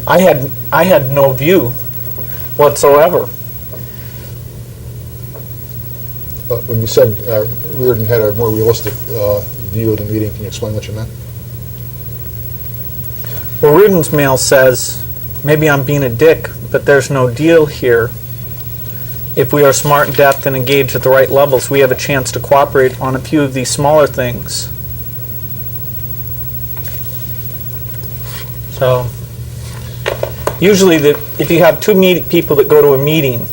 I had no view whatsoever. When you said Reardon had a more realistic view of the meeting, can you explain what you meant? Well, Reardon's mail says, maybe I'm being a dick, but there's no deal here. If we are smart, depth, and engaged at the right levels, we have a chance to cooperate on a few of these smaller things. So, usually if you have two people that go to a meeting,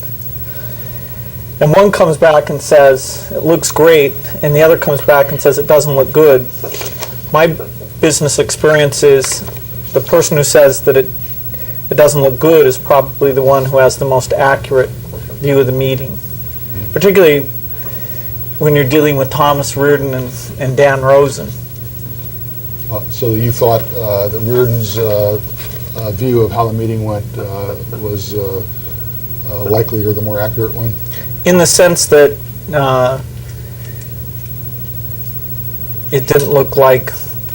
and one comes back and says, it looks great, and the other comes back and says, it doesn't look good, my business experience is the person who says that it doesn't look good is probably the one who has the most accurate view of the meeting, particularly when you're dealing with Thomas Reardon and Dan Rosen. So you thought that Reardon's view of how the meeting went was likely or the more accurate one? In the sense that it didn't look like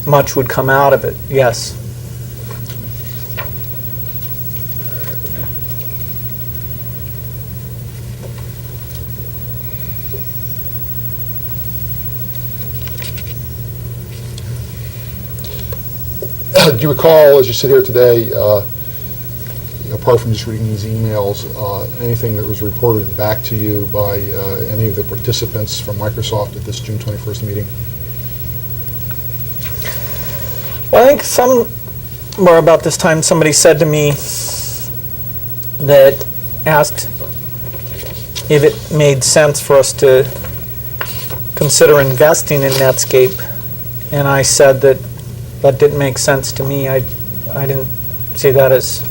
much would come out of it, yes. Do you recall, as you sit here today, apart from just reading these emails, anything that was reported back to you by any of the participants from Microsoft at this June 21st meeting? Well, I think somewhere about this time somebody said to me that asked if it made sense for us to consider investing in Netscape, and I said that didn't make sense to me. I didn't see that as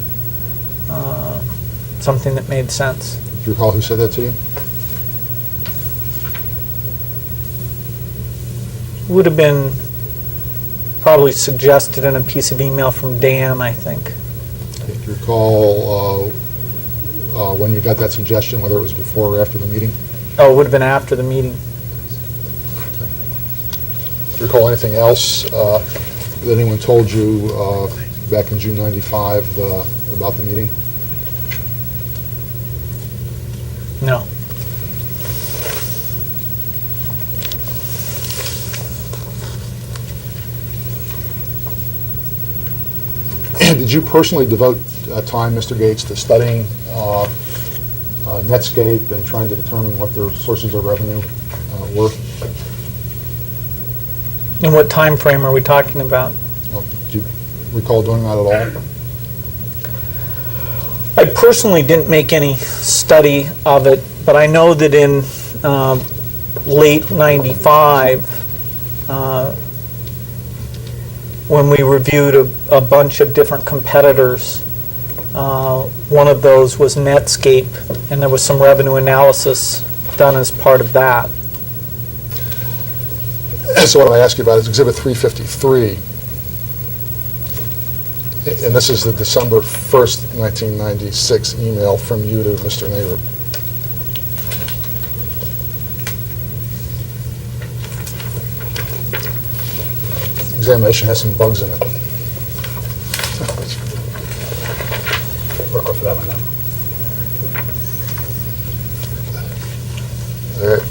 something that made sense. Do you recall who said that to you? Would have been probably suggested in a piece of email from Dan, I think. Do you recall when you got that suggestion, whether it was before or after the meeting? Oh, it would have been after the meeting. Okay. Do you recall anything else that anyone told you back in June '95 about the meeting? No. Did you personally devote time, Mr. Gates, to studying Netscape and trying to determine what their sources of revenue were? In what time frame are we talking about? Do you recall doing that at all? I personally didn't make any study of it, but I know that in late '95, when we reviewed a bunch of different competitors, one of those was Netscape, and there was some revenue analysis done as part of that. So what I ask you about is Exhibit 353, and this is the December 1st, 1996 email from you to Mr. Nehru. Examination has some bugs in it. Work off of that one now. All right.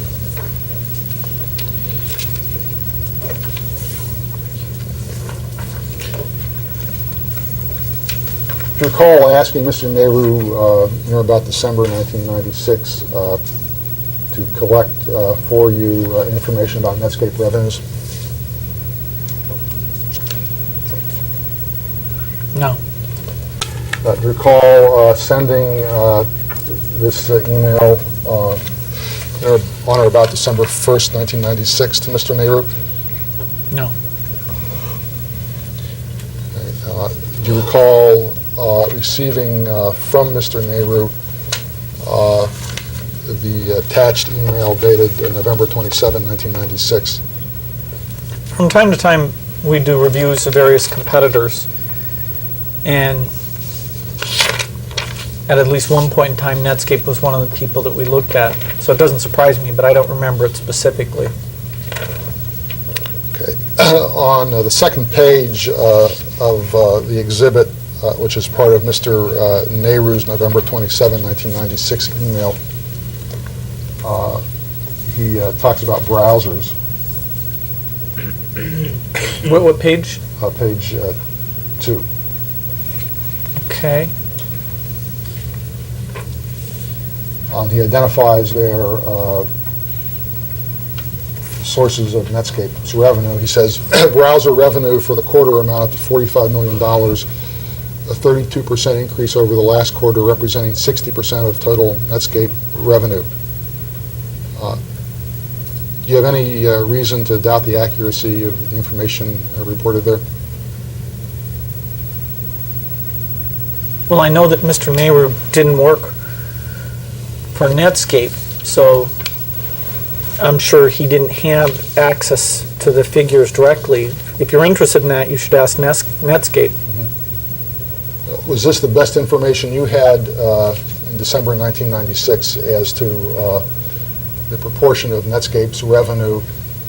Do you recall asking Mr. Nehru about December 1996 to collect for you information about Netscape revenues? No. Do you recall sending this email on or about December 1st, 1996 to Mr. Nehru? No. Do you recall receiving from Mr. Nehru the attached email dated November 27, 1996? From time to time, we do reviews of various competitors, and at least one point in time, Netscape was one of the people that we looked at. So it doesn't surprise me, but I don't remember it specifically. Okay. On the second page of the exhibit, which is part of Mr. Nehru's November 27, 1996 email. He talks about browsers. What page? Page 2. Okay. He identifies their sources of Netscape's revenue. He says browser revenue for the quarter amounted to $45 million, a 32% increase over the last quarter, representing 60% of total Netscape revenue. Do you have any reason to doubt the accuracy of the information reported there? Well, I know that Mr. Nehru didn't work for Netscape, so I'm sure he didn't have access to the figures directly. If you're interested in that, you should ask Netscape. Was this the best information you had in December 1996 as to the proportion of Netscape's revenue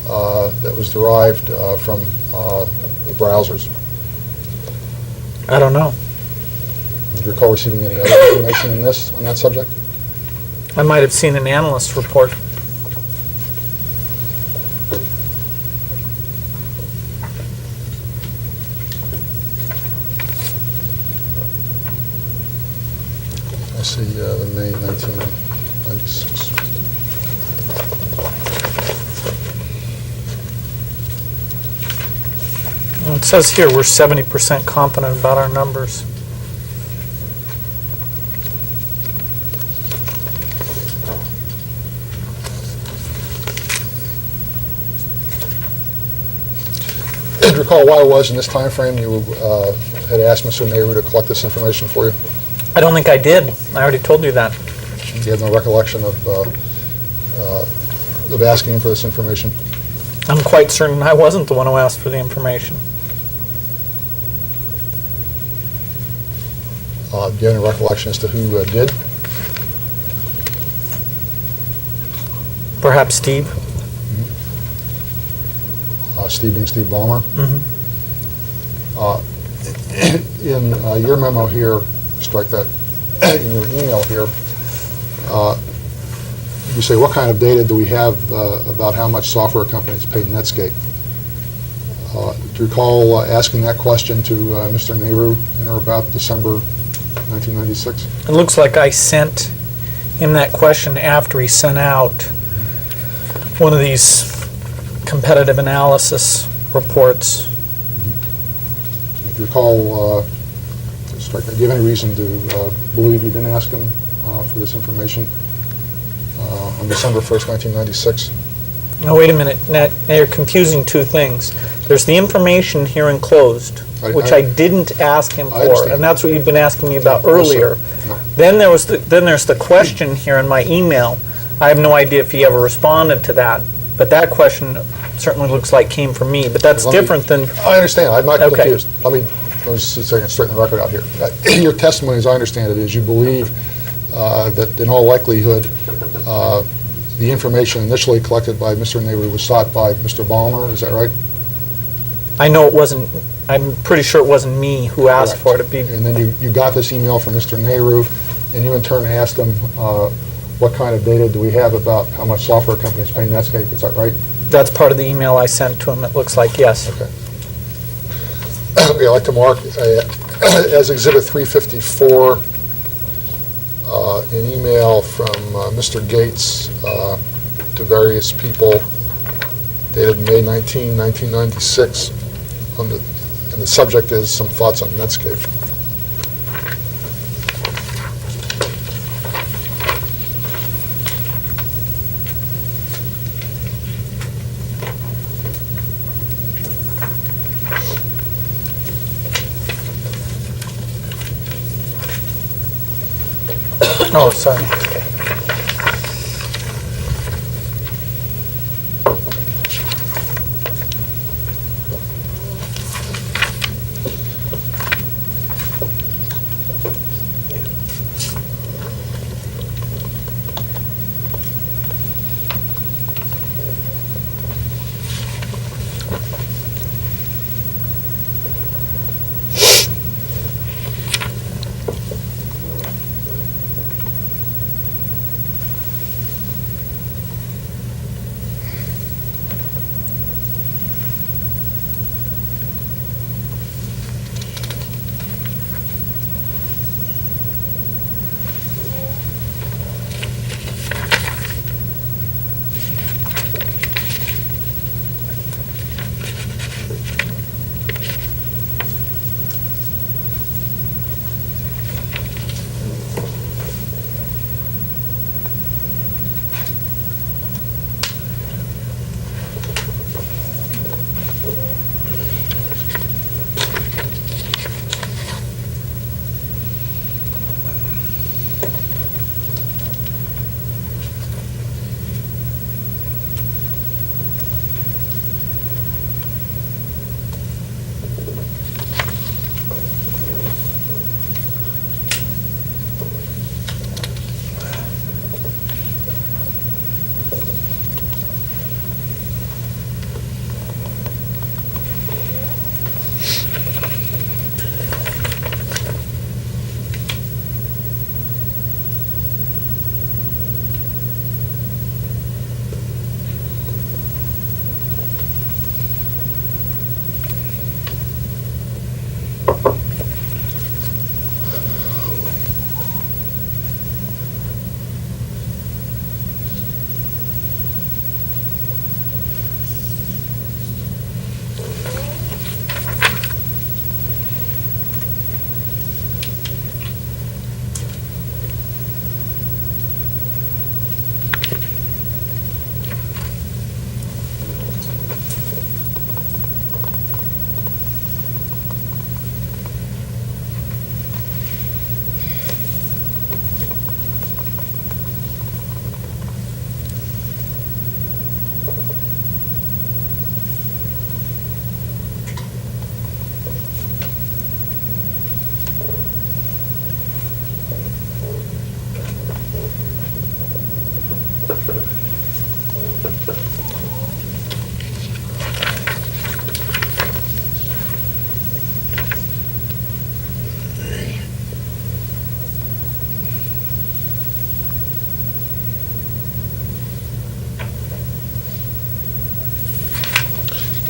that was derived from the browsers? I don't know. Do you recall receiving any other information on that subject? I might have seen an analyst report. I see the May 1996. Well, it says here we're 70% confident about our numbers. Do you recall why it was in this time frame you had asked Mr. Nehru to collect this information for you? I don't think I did. I already told you that. You have no recollection of asking for this information? I'm quite certain I wasn't the one who asked for the information. Do you have any recollection as to who did? Perhaps Steve? Steve being Steve Ballmer? Mm-hmm. In your memo here, strike that, in your email here, you say, what kind of data do we have about how much software companies paid Netscape? Do you recall asking that question to Mr. Nehru in or about December 1996? It looks like I sent him that question after he sent out one of these competitive analysis reports. Do you recall, strike that, do you have any reason to believe you didn't ask him for this information on December 1st, 1996? Now, wait a minute. Now, you're confusing two things. There's the information here enclosed, which I didn't ask him I for, understand. and that's what you've been asking me about earlier. No. Then there's the question here in my email. I have no idea if he ever responded to that, but that question certainly looks like came from me. But that's different than. I understand. I'm not Okay. confused. Let me see if I can straighten the record out here. Your testimony, as I understand it, is you believe that in all likelihood the information initially collected by Mr. Nehru was sought by Mr. Ballmer. Is that right? I know it wasn't. I'm pretty sure it wasn't me who asked for it to be. And then you got this email from Mr. Nehru, and you in turn asked him what kind of data do we have about how much software companies pay Netscape. Is that right? That's part of the email I sent to him. It looks like, yes. Okay. I'd like to mark as Exhibit 354 an email from Mr. Gates to various people dated May 19, 1996, and the subject is some thoughts on Netscape. Oh, sorry.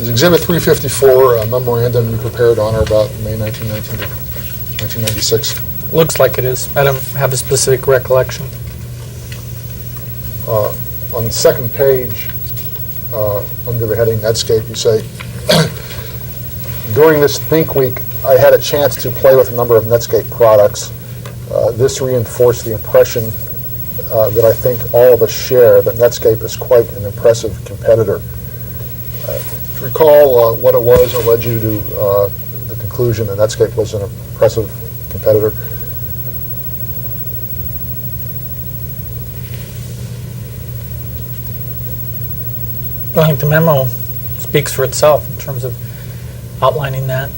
Is Exhibit 354 a memorandum you prepared on or about May 1996? Looks like it is. I don't have a specific recollection. On the second page, under the heading Netscape, you say, during this Think Week, I had a chance to play with a number of Netscape products. This reinforced the impression that I think all of us share, that Netscape is quite an impressive competitor. Do you recall what it was that led you to the conclusion that Netscape was an impressive competitor? I think the memo speaks for itself in terms of outlining that.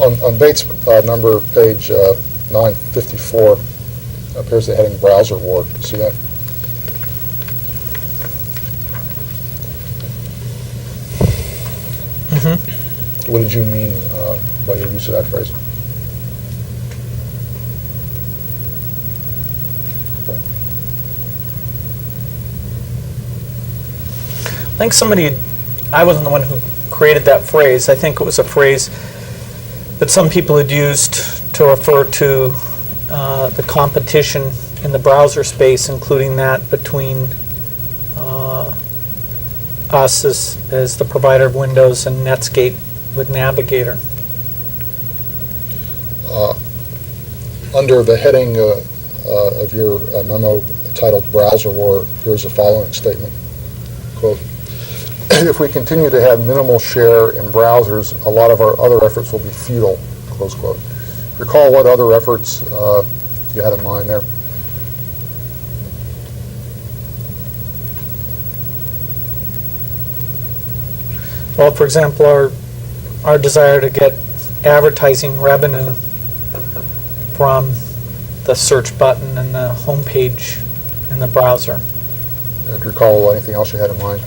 On Bates number, page 954, appears the heading Browser War. You see that? Mm-hmm. What did you mean by your use of that phrase? I think I wasn't the one who created that phrase. I think it was a phrase that some people had used to refer to the competition in the browser space, including that between us as the provider of Windows and Netscape with Navigator. Under the heading of your memo titled Browser War, here's the following statement, quote, if we continue to have minimal share in browsers, a lot of our other efforts will be futile, close quote. Recall what other efforts you had in mind there? Well, for example, our desire to get advertising revenue from the search button and the home page in the browser. Do you recall anything else you had in mind?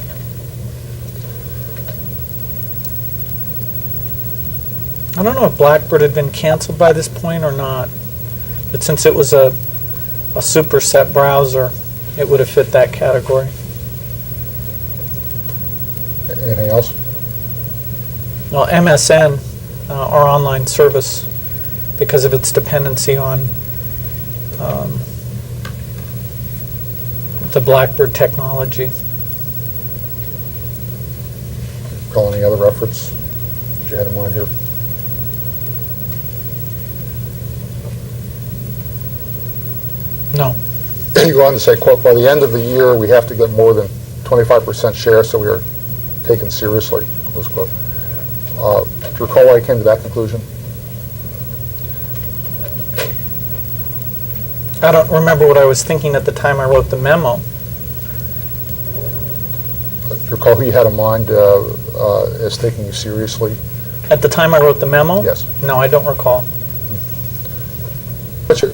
I don't know if Blackbird had been canceled by this point or not, but since it was a superset browser, it would have fit that category. Anything else? Well, MSN, our online service, because of its dependency on the Blackbird technology. Recall any other efforts that you had in mind here? No. You go on to say, quote, by the end of the year, we have to get more than 25% share so we are taken seriously, close quote. Do you recall why you came to that conclusion? I don't remember what I was thinking at the time I wrote the memo. Do you recall who you had in mind as taking you seriously? At the time I wrote the memo? Yes. No, I don't recall.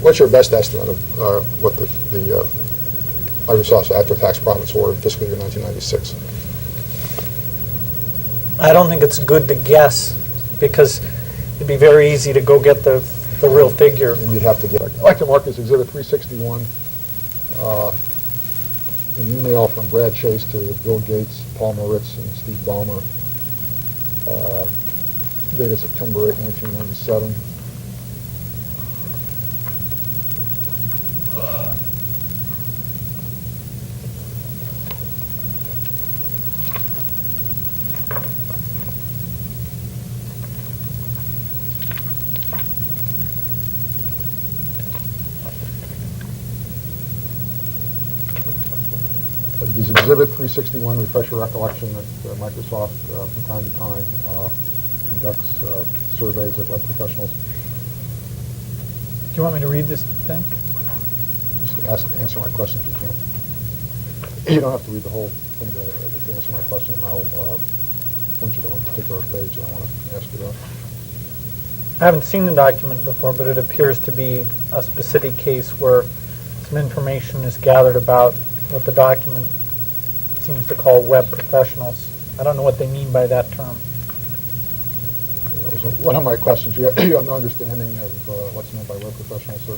What's your best estimate of what the Microsoft's after-tax profits were in fiscal year 1996? I don't think it's good to guess, because it'd be very easy to go get the real figure. And you'd have to get. I'd like to mark this Exhibit 361, an email from Brad Chase to Bill Gates, Paul Moritz, and Steve Ballmer, dated September 8, 1997. Does Exhibit 361 refresh your recollection that Microsoft, from time to time, conducts surveys of web professionals? Do you want me to read this thing? Just answer my question if you can. You don't have to read the whole thing to answer my question, and I'll point you to one particular page that I want to ask you about. I haven't seen the document before, but it appears to be a specific case where some information is gathered about what the document seems to call web professionals. I don't know what they mean by that term. So one of my questions, you have no understanding of what's meant by web professionals, sir?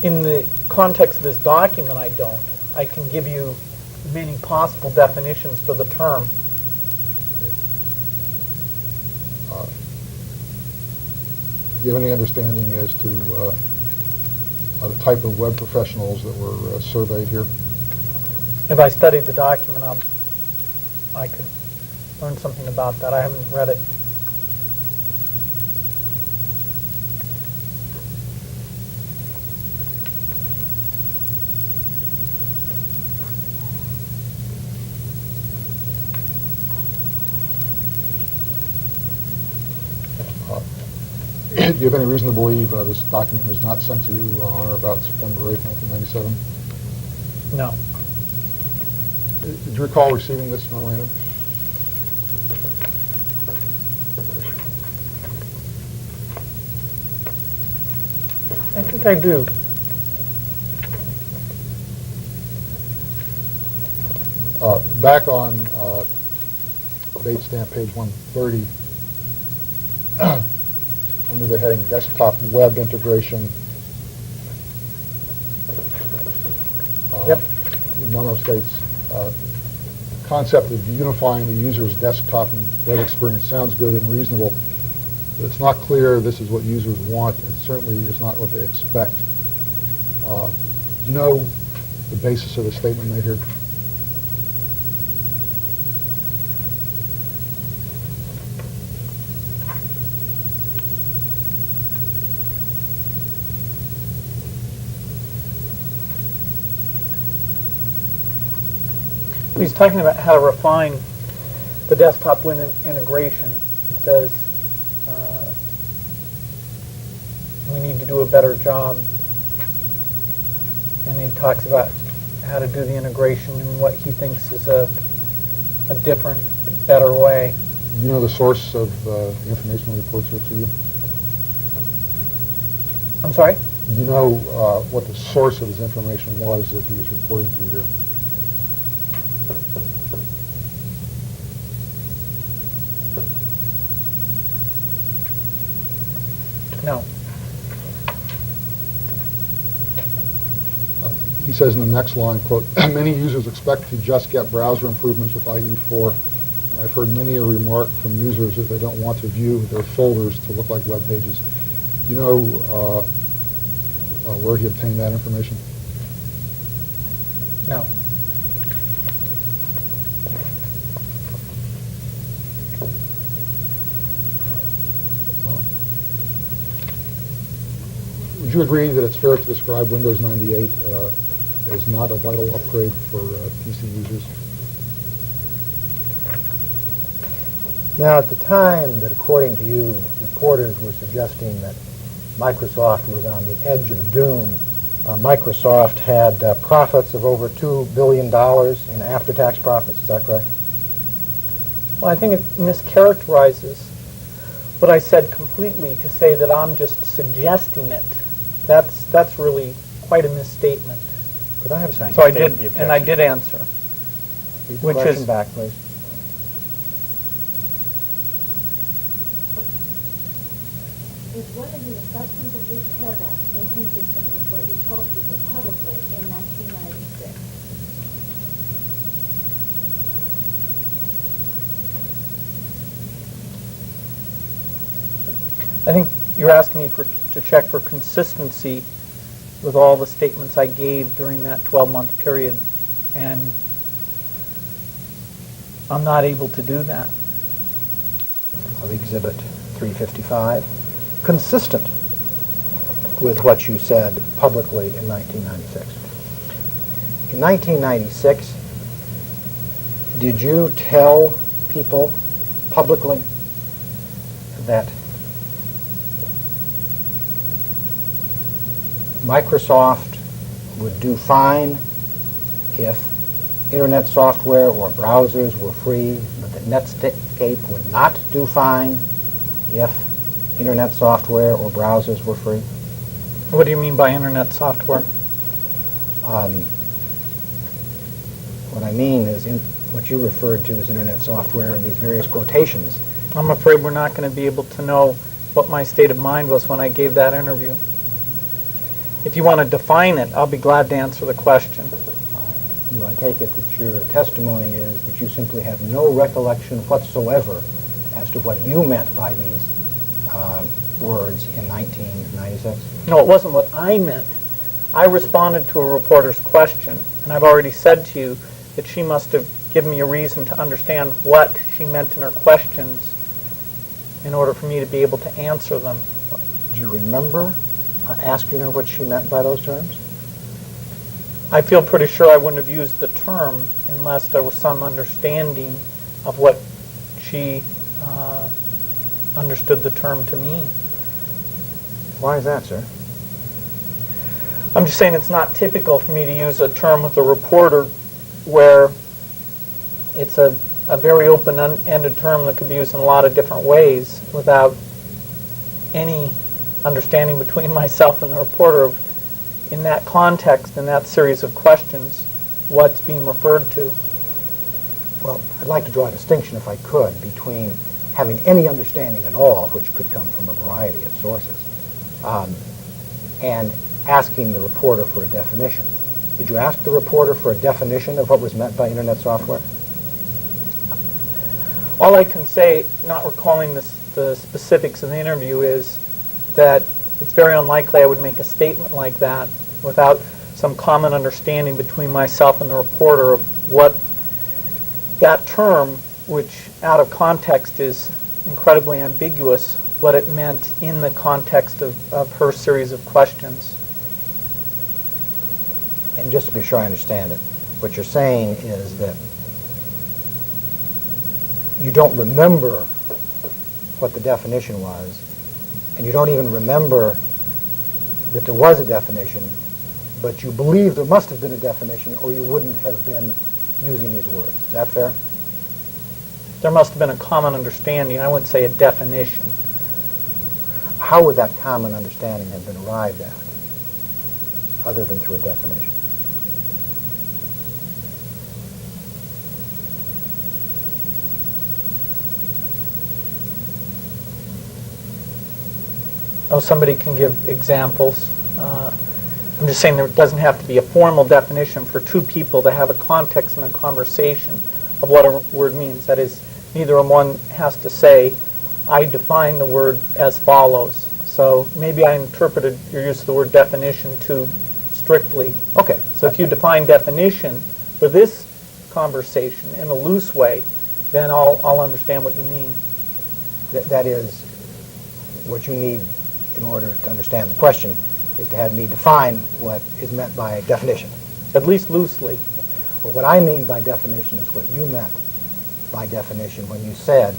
In the context of this document, I don't. I can give you many possible definitions for the term. you have any understanding as to the type of web professionals that were surveyed here? If I studied the document, I could learn something about that. I haven't read it. Do you have any reason to believe this document was not sent to you on or about September 8th, 1997? No. Did you recall receiving this memorandum? I think I do. Back on date stamp page 130, under the heading Desktop Web Integration, Yep. the memo states, concept of unifying the user's desktop and web experience sounds good and reasonable, but it's not clear this is what users want, and certainly is not what they expect. Do you know the basis of the statement made here? He's talking about how to refine the desktop web integration. It says we need to do a better job. And he talks about how to do the integration and what he thinks is a different, better way. Do you know the source of the information reports are to you? I'm sorry? Do you know what the source of his information was that he is reporting to here? No. He says in the next line, quote, many users expect to just get browser improvements with IE4. I've heard many a remark from users that they don't want to view their folders to look like web pages. Do you know where he obtained that information? No. Would you agree that it's fair to describe Windows 98 as not a vital upgrade for PC users? Now, at the time that, according to you, reporters were suggesting that Microsoft was on the edge of doom, Microsoft had profits of over $2 billion in after-tax profits. Is that correct? Well, I think it mischaracterizes what I said completely to say that I'm just suggesting it. That's really quite a misstatement. Could I have a So I did, and I did answer. Read the which question is- back, please? Is one of the assumptions of this paragraph inconsistent with what you told people publicly in 1996? I think you're asking me to check for consistency with all the statements I gave during that 12-month period, and I'm not able to do that. Of Exhibit 355, consistent with what you said publicly in 1996. In 1996, did you tell people publicly that Microsoft would do fine if internet software or browsers were free, but that Netscape would not do fine if internet software or browsers were free? What do you mean by internet software? What I mean is what you referred to as internet software in these various quotations. I'm afraid we're not going to be able to know what my state of mind was when I gave that interview. If you want to define it, I'll be glad to answer the question. Do I take it that your testimony is that you simply have no recollection whatsoever as to what you meant by these words in 1996? No, it wasn't what I meant. I responded to a reporter's question, and I've already said to you that she must have given me a reason to understand what she meant in her questions in order for me to be able to answer them. Do you remember asking her what she meant by those terms? I feel pretty sure I wouldn't have used the term unless there was some understanding of what she understood the term to mean. Why is that, sir? I'm just saying it's not typical for me to use a term with a reporter where it's a very open-ended term that could be used in a lot of different ways without any understanding between myself and the reporter of, in that context, in that series of questions, what's being referred to. Well, I'd like to draw a distinction, if I could, between having any understanding at all, which could come from a variety of sources, and asking the reporter for a definition. Did you ask the reporter for a definition of what was meant by Internet software? All I can say, not recalling the specifics of the interview, is that it's very unlikely I would make a statement like that without some common understanding between myself and the reporter of what that term, which out of context is incredibly ambiguous, what it meant in the context of her series of questions. And just to be sure I understand it, what you're saying is that you don't remember what the definition was, and you don't even remember that there was a definition, but you believe there must have been a definition or you wouldn't have been using these words. Is that fair? There must have been a common understanding. I wouldn't say a definition. How would that common understanding have been arrived at, other than through a definition? Oh, somebody can give examples. I'm just saying there doesn't have to be a formal definition for two people to have a context in a conversation of what a word means. That is, neither one has to say, I define the word as follows. So maybe I interpreted your use of the word definition too strictly. Okay. So if you define definition for this conversation in a loose way, then I'll understand what you mean. That is, what you need in order to understand the question is to have me define what is meant by definition. At least loosely. Well, what I mean by definition is what you meant by definition when you said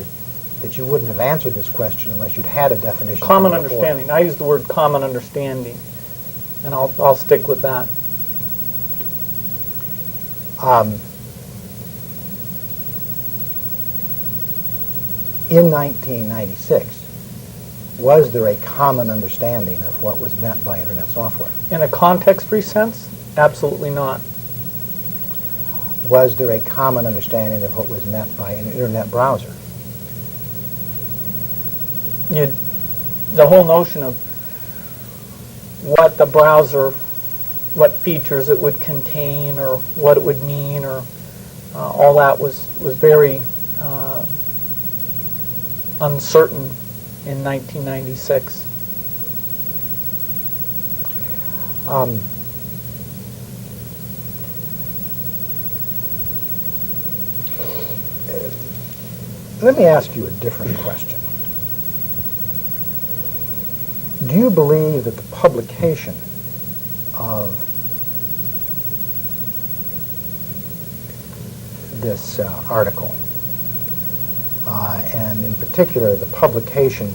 that you wouldn't have answered this question unless you'd had a definition. Common from the report. understanding. I use the word common understanding, and I'll stick with that. In 1996, was there a common understanding of what was meant by Internet software? In a context-free sense, absolutely not. Was there a common understanding of what was meant by an Internet browser? The whole notion of what the browser, what features it would contain, or what it would mean, or all that was very uncertain in 1996. Let me ask you a different question. Do you believe that the publication of this article, and in particular the publication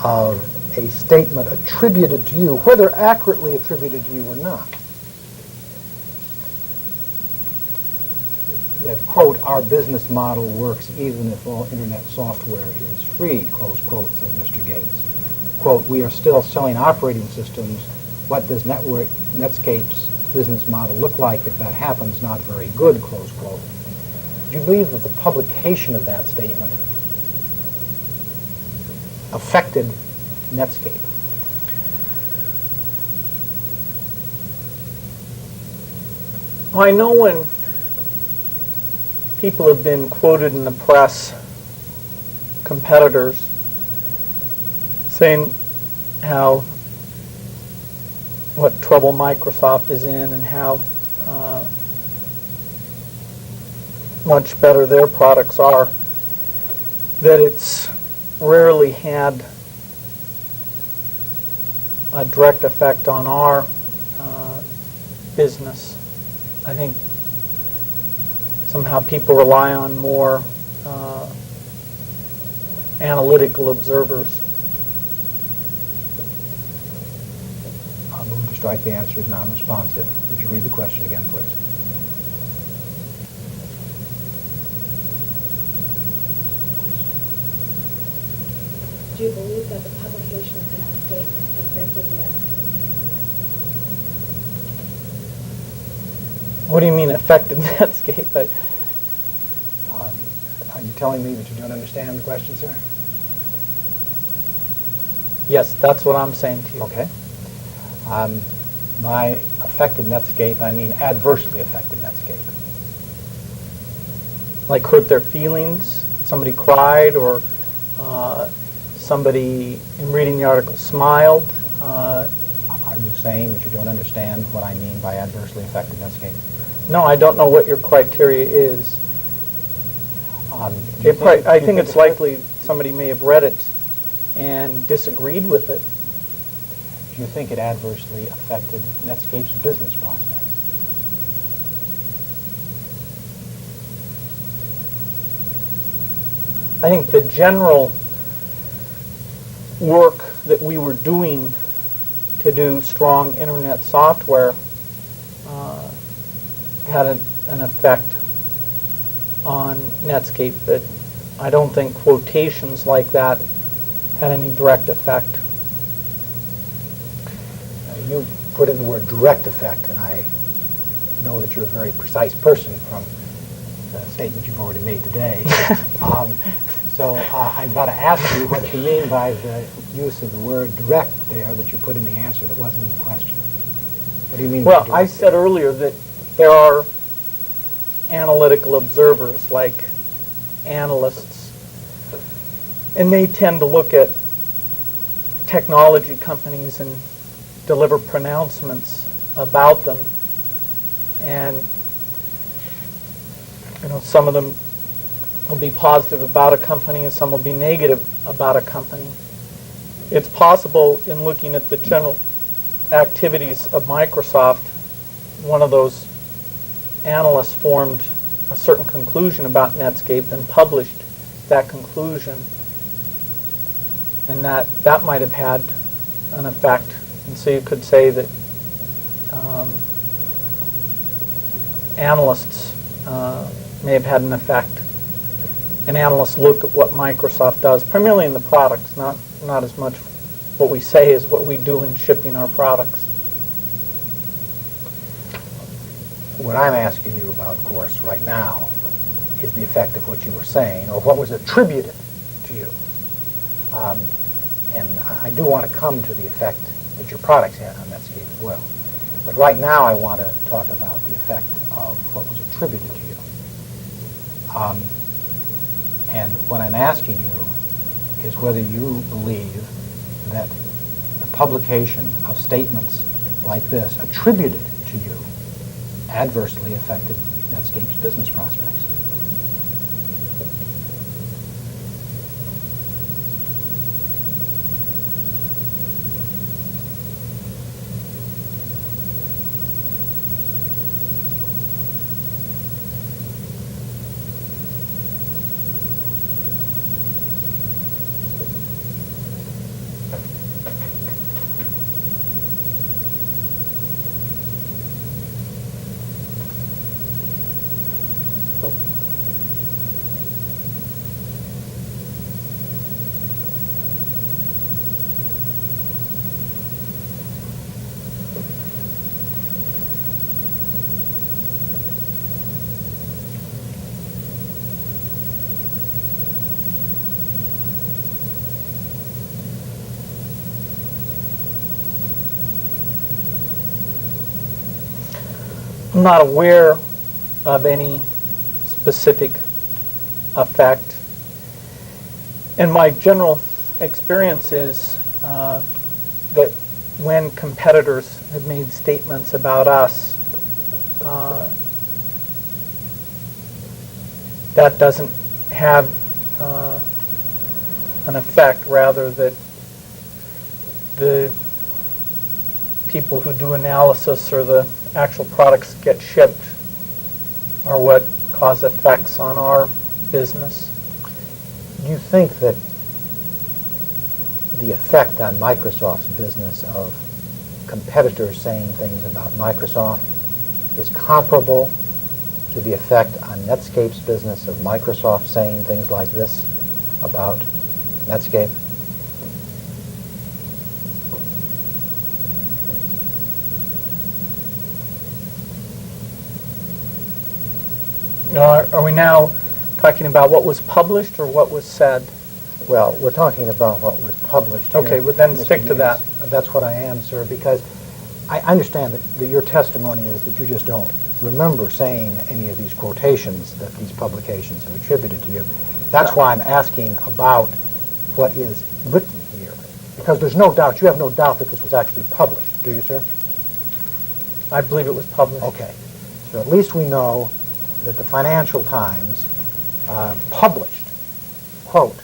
of a statement attributed to you, whether accurately attributed to you or not, that, quote, our business model works even if all Internet software is free, close quote, says Mr. Gates. Quote, we are still selling operating systems. What does Netscape's business model look like if that happens? Not very good, close quote. Do you believe that the publication of that statement affected Netscape? Well, I know when people have been quoted in the press, competitors, saying how what trouble Microsoft is in and how much better their products are, that it's rarely had a direct effect on our business. I think somehow people rely on more analytical observers. I'll move to strike the answer as non-responsive. Would you read the question again, please? Do you believe that the publication of that statement affected Netscape? What do you mean affected Netscape? Are you telling me that you don't understand the question, sir? Yes, that's what I'm saying to you. Okay. By affected Netscape, I mean adversely affected Netscape. Like hurt their feelings, somebody cried, or somebody, in reading the article, smiled. Are you saying that you don't understand what I mean by adversely affected Netscape? No, I don't know what your criteria is. I think it's likely somebody may have read it and disagreed with it. Do you think it adversely affected Netscape's business prospects? I think the general work that we were doing to do strong internet software had an effect on Netscape, but I don't think quotations like that had any direct effect. You put in the word direct effect, and I know that you're a very precise person from the statement you've already made today. So I've got to ask you what you mean by the use of the word direct there that you put in the answer that wasn't in the question. What do you mean by Well, direct? I said earlier that there are analytical observers like analysts, and they tend to look at technology companies and deliver pronouncements about them. And some of them will be positive about a company and some will be negative about a company. It's possible, in looking at the general activities of Microsoft, one of those analysts formed a certain conclusion about Netscape and published that conclusion, and that might have had an effect. And so you could say that analysts may have had an effect. And analysts look at what Microsoft does, primarily in the products, not as much what we say as what we do in shipping our products. What I'm asking you about, of course, right now is the effect of what you were saying, or what was attributed to you. And I do want to come to the effect that your products had on Netscape as well. But right now I want to talk about the effect of what was attributed to you. And what I'm asking you is whether you believe that the publication of statements like this attributed to you adversely affected Netscape's business prospects. I'm not aware of any specific effect. And my general experience is that when competitors have made statements about us, that doesn't have an effect, rather that the people who do analysis or the actual products get shipped are what cause effects on our business. Do you think that the effect on Microsoft's business of competitors saying things about Microsoft is comparable to the effect on Netscape's business of Microsoft saying things like this about Netscape? Are we now talking about what was published or what was said? Well, we're talking about what was published here. Okay, well then Mr. stick to that. Yates. That's what I am, sir, because I understand that your testimony is that you just don't remember saying any of these quotations that these publications have attributed to you. That's why I'm asking about what is written here, because there's no doubt, you have no doubt that this was actually published, do you, sir? I believe it was published. Okay, so at least we know that the Financial Times published, quote,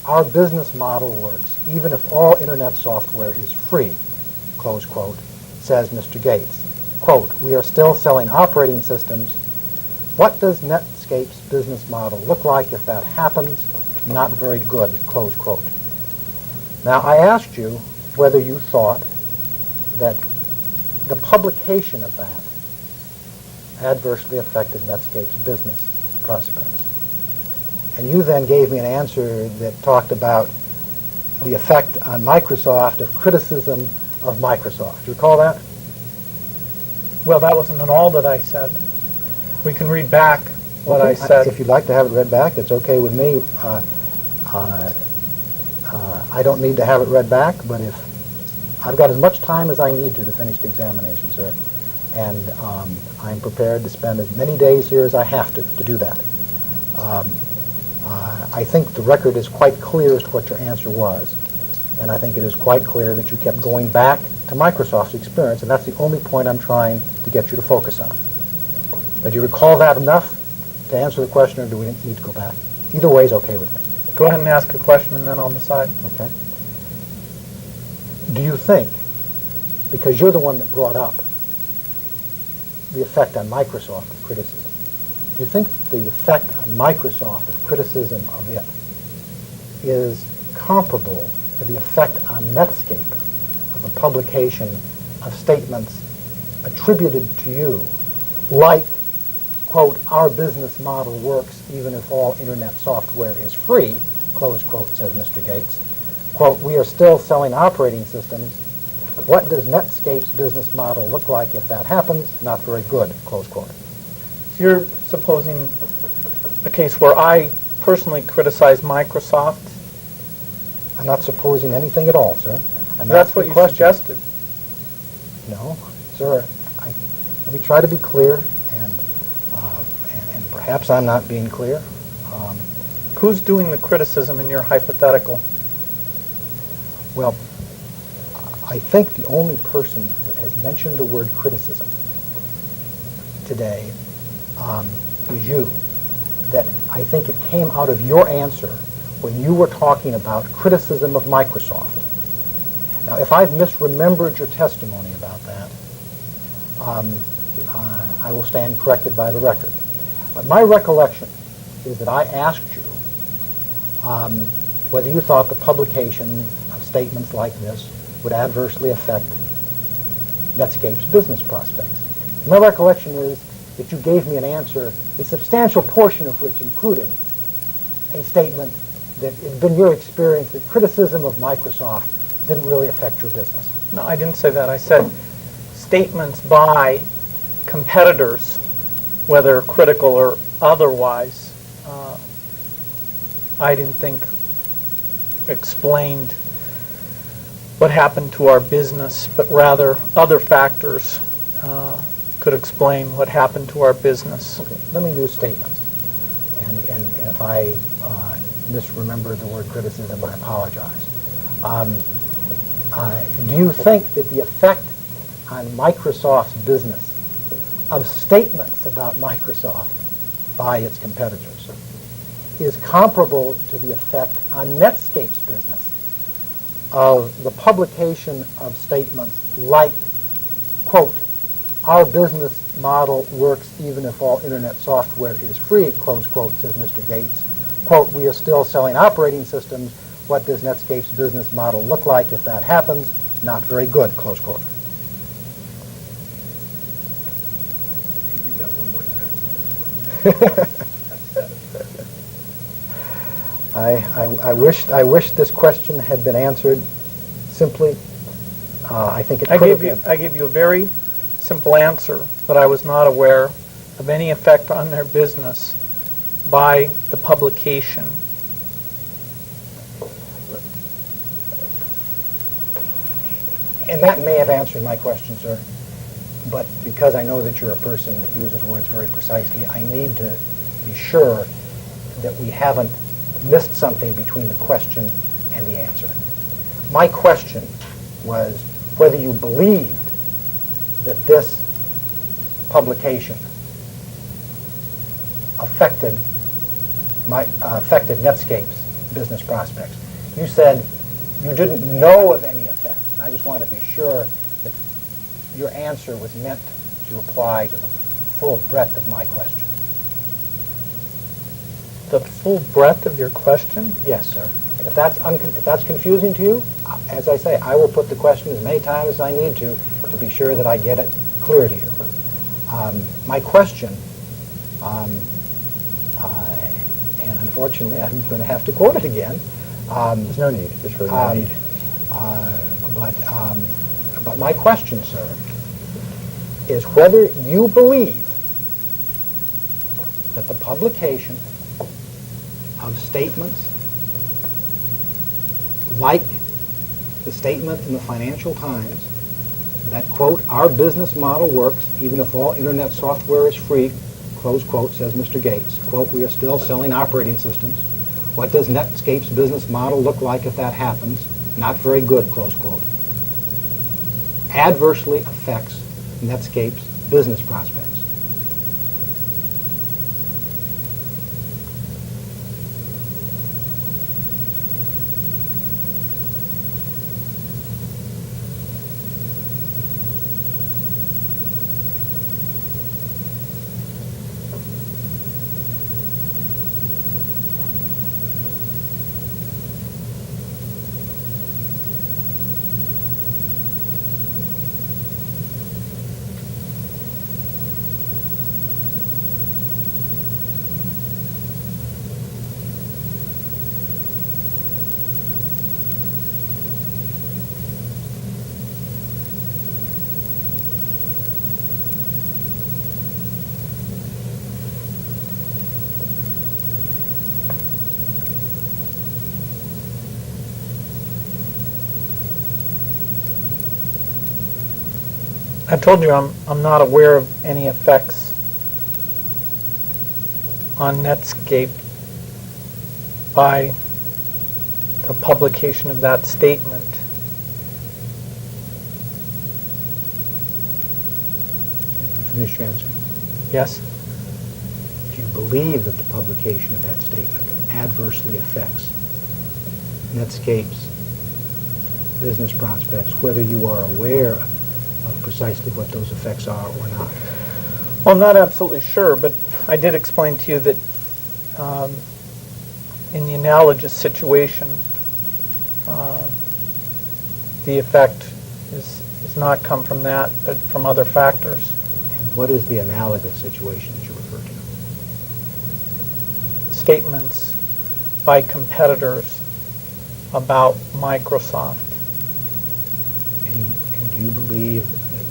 "Our business model works even if all internet software is free," close quote, says Mr. Gates. Quote, "We are still selling operating systems. What does Netscape's business model look like if that happens? Not very good," close quote. Now, I asked you whether you thought that the publication of that adversely affected Netscape's business prospects. And you then gave me an answer that talked about the effect on Microsoft of criticism of Microsoft. Do you recall that? Well, that wasn't at all that I said. We can read back what I said. If you'd like to have it read back, it's okay with me. I don't need to have it read back, but if I've got as much time as I need to finish the examination, sir, and I'm prepared to spend as many days here as I have to do that. I think the record is quite clear as to what your answer was, and I think it is quite clear that you kept going back to Microsoft's experience, and that's the only point I'm trying to get you to focus on. Do you recall that enough to answer the question, or do we need to go back? Either way is okay with me. Go ahead and ask a question, and then I'll decide. Okay. Do you think, because you're the one that brought up the effect on Microsoft of criticism, do you think the effect on Microsoft of criticism of it is comparable to the effect on Netscape of the publication of statements attributed to you, like, quote, "Our business model works even if all internet software is free," close quote, says Mr. Gates. Quote, "We are still selling operating systems. What does Netscape's business model look like if that happens? Not very good," close quote. You're supposing a case where I personally criticize Microsoft. I'm not supposing anything at all, sir. That's what you suggested. No, sir. Let me try to be clear, and perhaps I'm not being clear. Who's doing the criticism in your hypothetical? Well, I think the only person that has mentioned the word criticism today is you. That I think it came out of your answer when you were talking about criticism of Microsoft. Now, if I've misremembered your testimony about that, I will stand corrected by the record. But my recollection is that I asked you whether you thought the publication of statements like this would adversely affect Netscape's business prospects. My recollection is that you gave me an answer, a substantial portion of which included a statement that it had been your experience that criticism of Microsoft didn't really affect your business. No, I didn't say that. I said statements by competitors, whether critical or otherwise, I didn't think explained what happened to our business, but rather other factors could explain what happened to our business. Okay, let me use statements. And if I misremembered the word criticism, I apologize. Do you think that the effect on Microsoft's business of statements about Microsoft by its competitors is comparable to the effect on Netscape's business of the publication of statements like, quote, our business model works even if all internet software is free, close quote, says Mr. Gates. Quote, we are still selling operating systems. What does Netscape's business model look like if that happens? Not very good, close quote. Read that one more time. I wish this question had been answered simply. I think it could have been. I gave you a very simple answer, that I was not aware of any effect on their business by the publication. And that may have answered my question, sir. But because I know that you're a person that uses words very precisely, I need to be sure that we haven't missed something between the question and the answer. My question was whether you believed that this publication affected Netscape's business prospects. You said you didn't know of any effect, and I just want to be sure that your answer was meant to apply to the full breadth of my question. The full breadth of your question? Yes, sir. And if that's confusing to you, as I say, I will put the question as many times as I need to be sure that I get it clear to you. My question, and unfortunately I'm going to have to quote it again. There's no need. There's really no need. But my question, sir, is whether you believe that the publication of statements like the statement in the Financial Times that, quote, our business model works even if all internet software is free, close quote, says Mr. Gates. Quote, we are still selling operating systems. What does Netscape's business model look like if that happens? Not very good, close quote. Adversely affects Netscape's business prospects. I told you I'm not aware of any effects on Netscape by the publication of that statement. Finish your answer. Yes? Do you believe that the publication of that statement adversely affects Netscape's business prospects, whether you are aware of precisely what those effects are or not? Well, I'm not absolutely sure, but I did explain to you that in the analogous situation, the effect is not come from that, but from other factors. And what is the analogous situation that you refer to? Statements by competitors about Microsoft. And do you believe that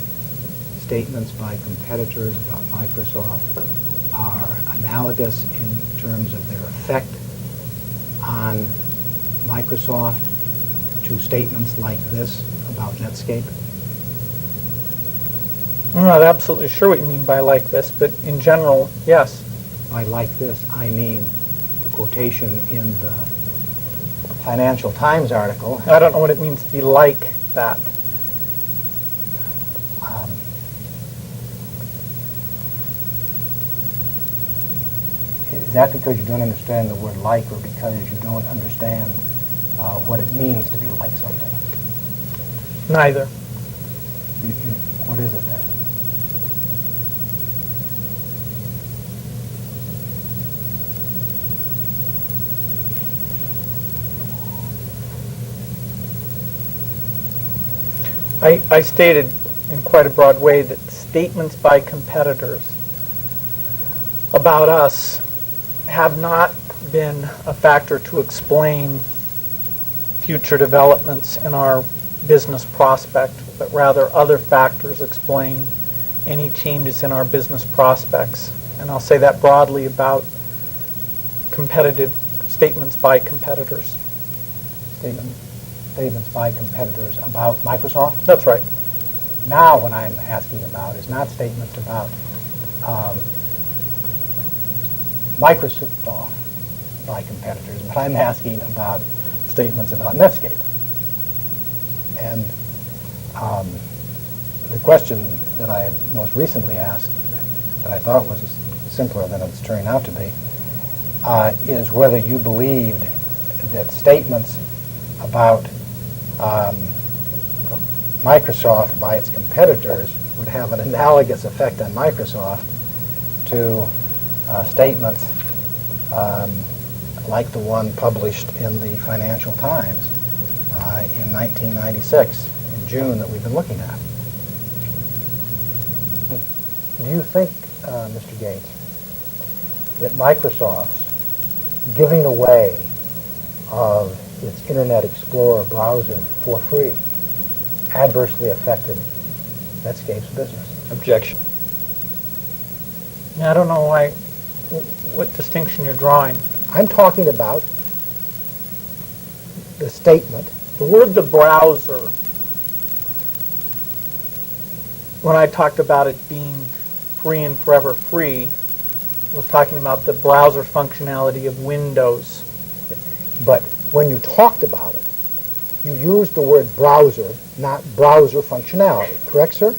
statements by competitors about Microsoft are analogous in terms of their effect on Microsoft to statements like this about Netscape? I'm not absolutely sure what you mean by like this, but in general, yes. By like this, I mean the quotation in the Financial Times article. I don't know what it means to be like. that. Is that because you don't understand the word like, or because you don't understand what it means to be like something? Neither. What is it then? I stated in quite a broad way that statements by competitors about us have not been a factor to explain future developments in our business prospect, but rather other factors explain any changes in our business prospects. And I'll say that broadly about competitive statements by competitors. Statements by competitors about Microsoft? That's right. Now what I'm asking about is not statements about Microsoft by competitors, but I'm asking about statements about Netscape. And the question that I had most recently asked, that I thought was simpler than it's turning out to be, is whether you believed that statements about Microsoft by its competitors would have an analogous effect on Microsoft to statements like the one published in the Financial Times in 1996, in June, that we've been looking at. Do you think, Mr. Gates, that Microsoft's giving away of its Internet Explorer browser for free adversely affected Netscape's business? Objection. Now, I don't know what distinction you're drawing. I'm talking about the statement. The word "the browser," when I talked about it being free and forever free, was talking about the browser functionality of Windows. But when you talked about it, you used the word browser, not browser functionality. Correct, sir?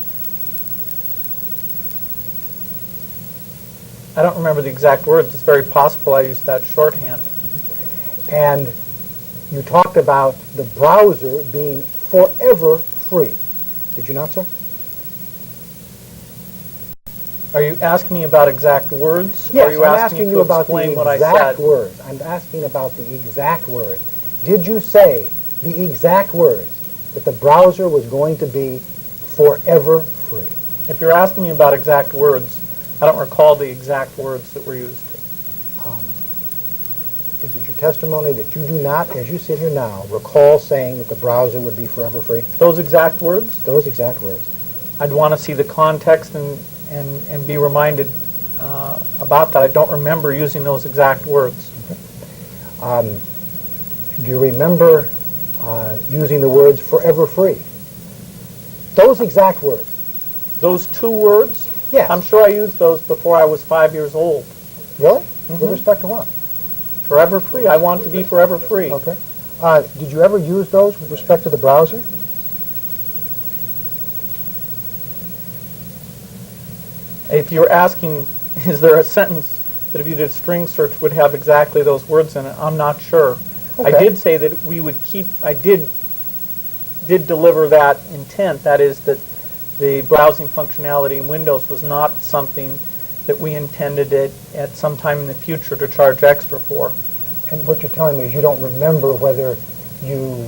I don't remember the exact words. It's very possible I used that shorthand. And you talked about the browser being forever free. Did you not, sir? Are you asking me about exact words? Yes, or are you I'm asking asking me you to about the explain what I exact said? words. I'm asking about the exact words. Did you say the exact words that the browser was going to be forever free? If you're asking me about exact words, I don't recall the exact words that were used. Is it your testimony that you do not, as you sit here now, recall saying that the browser would be forever free? Those exact words? Those exact words. I'd want to see the context and be reminded about that. I don't remember using those exact words. Okay. Do you remember using the words forever free? Those exact words. Those two words? Yes. I'm sure I used those before I was 5 years old. Really? Mm-hmm. With respect to what? Forever free. I want to be forever free. Okay. Did you ever use those with respect to the browser? If you're asking, is there a sentence that if you did a string search would have exactly those words in it, I'm not sure. Okay. I did say that we would keep, I did deliver that intent, that is that the browsing functionality in Windows was not something that we intended at some time in the future to charge extra for. And what you're telling me is you don't remember whether you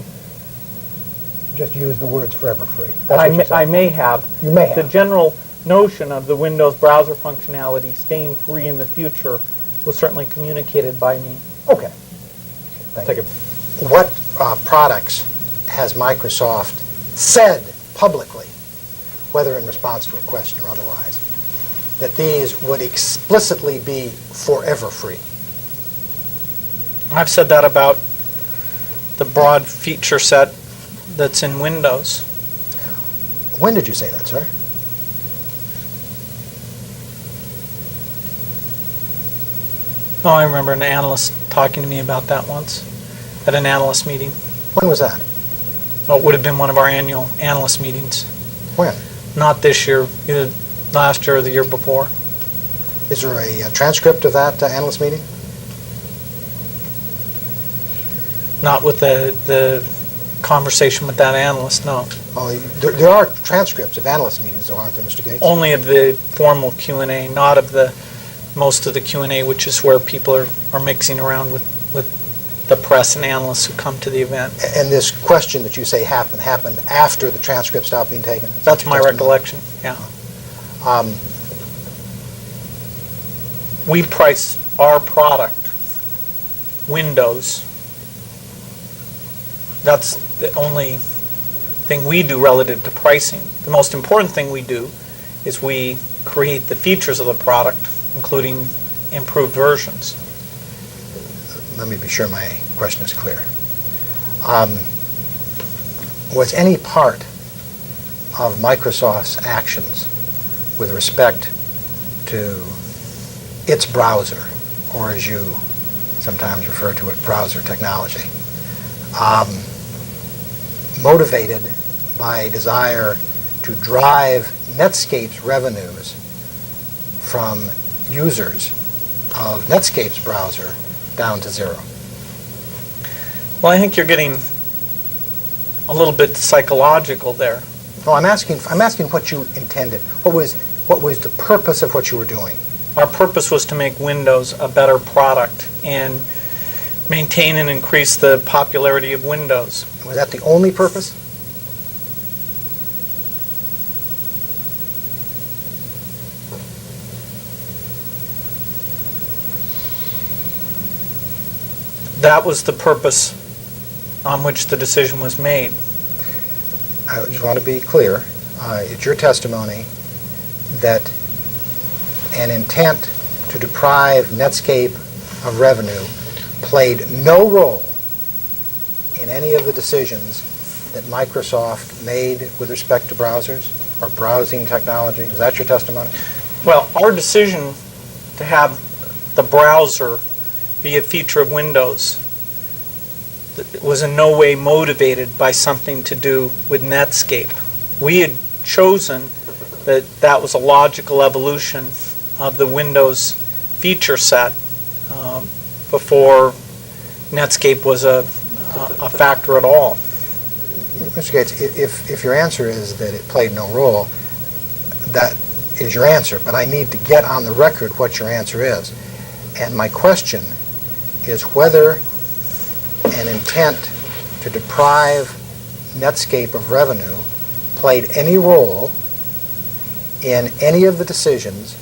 just used the words forever free. That's what you're saying. I may have. You may have. The general notion of the Windows browser functionality staying free in the future was certainly communicated by me. Okay. Take it. What products has Microsoft said publicly, whether in response to a question or otherwise, that these would explicitly be forever free? I've said that about the broad feature set that's in Windows. When did you say that, sir? Oh, I remember an analyst talking to me about that once at an analyst meeting. When was that? Well, it would have been one of our annual analyst meetings. When? Not this year, either last year or the year before. Is there a transcript of that analyst meeting? Not with the conversation with that analyst, no. Oh, there are transcripts of analyst meetings, though, aren't there, Mr. Gates? Only of the formal Q&A, not of the most of the Q&A, which is where people are mixing around with the press and analysts who come to the event. And this question that you say happened after the transcript stopped being taken? That's my recollection, yeah. We price our product, Windows. That's the only thing we do relative to pricing. The most important thing we do is we create the features of the product, including improved versions. Let me be sure my question is clear. Was any part of Microsoft's actions with respect to its browser, or as you sometimes refer to it, browser technology, motivated by a desire to drive Netscape's revenues from users of Netscape's browser down to zero? Well, I think you're getting a little bit psychological there. No, I'm asking what you intended. What was the purpose of what you were doing? Our purpose was to make Windows a better product and maintain and increase the popularity of Windows. Was that the only purpose? That was the purpose on which the decision was made. I just want to be clear. It's your testimony that an intent to deprive Netscape of revenue played no role in any of the decisions that Microsoft made with respect to browsers or browsing technology. Is that your testimony? Well, our decision to have the browser be a feature of Windows was in no way motivated by something to do with Netscape. We had chosen that was a logical evolution of the Windows feature set before Netscape was a factor at all. Mr. Gates, if your answer is that it played no role, that is your answer, but I need to get on the record what your answer is. And my question is whether an intent to deprive Netscape of revenue played any role in any of the decisions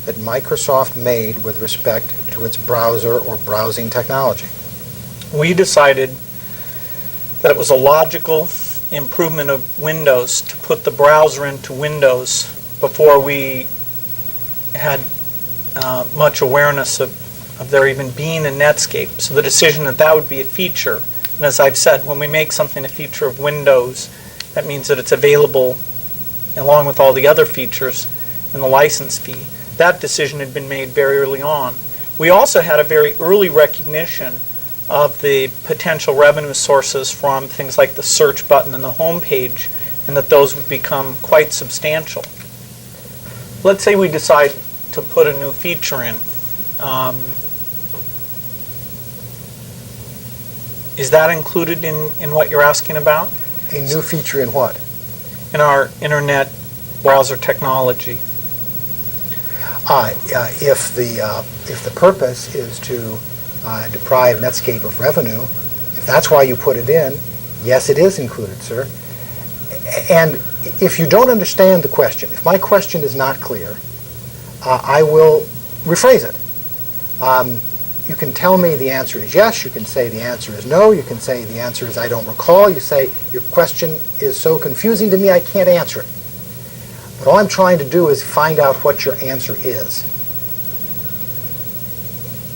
that Microsoft made with respect to its browser or browsing technology. We decided that it was a logical improvement of Windows to put the browser into Windows before we had much awareness of there even being a Netscape. So the decision that would be a feature, and as I've said, when we make something a feature of Windows, that means that it's available along with all the other features in the license fee. That decision had been made very early on. We also had a very early recognition of the potential revenue sources from things like the search button and the home page, and that those would become quite substantial. Let's say we decide to put a new feature in. Is that included in what you're asking about? A new feature in what? In our internet browser technology. If the purpose is to deprive Netscape of revenue, if that's why you put it in, yes, it is included, sir. And if you don't understand the question, if my question is not clear, I will rephrase it. You can tell me the answer is yes, you can say the answer is no, you can say the answer is I don't recall, you say your question is so confusing to me I can't answer it. But all I'm trying to do is find out what your answer is.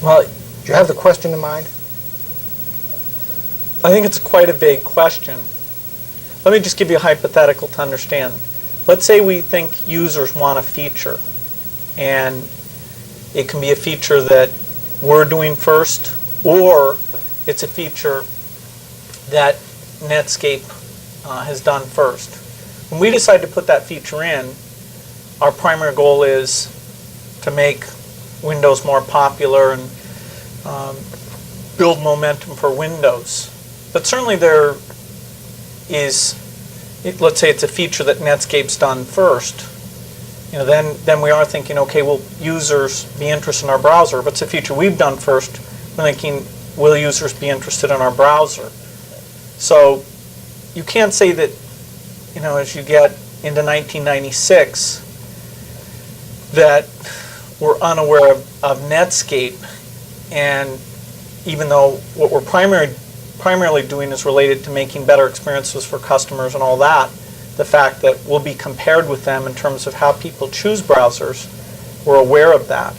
Well, do you have the question in mind? I think it's quite a vague question. Let me just give you a hypothetical to understand. Let's say we think users want a feature, and it can be a feature that we're doing first, or it's a feature that Netscape has done first. When we decided to put that feature in, our primary goal is to make Windows more popular and build momentum for Windows. But certainly there is, let's say it's a feature that Netscape's done first. Then we are thinking, okay, will users be interested in our browser? If it's a feature we've done first, we're thinking, will users be interested in our browser? So you can't say that, as you get into 1996, that we're unaware of Netscape, and even though what we're primarily doing is related to making better experiences for customers and all that, the fact that we'll be compared with them in terms of how people choose browsers, we're aware of that.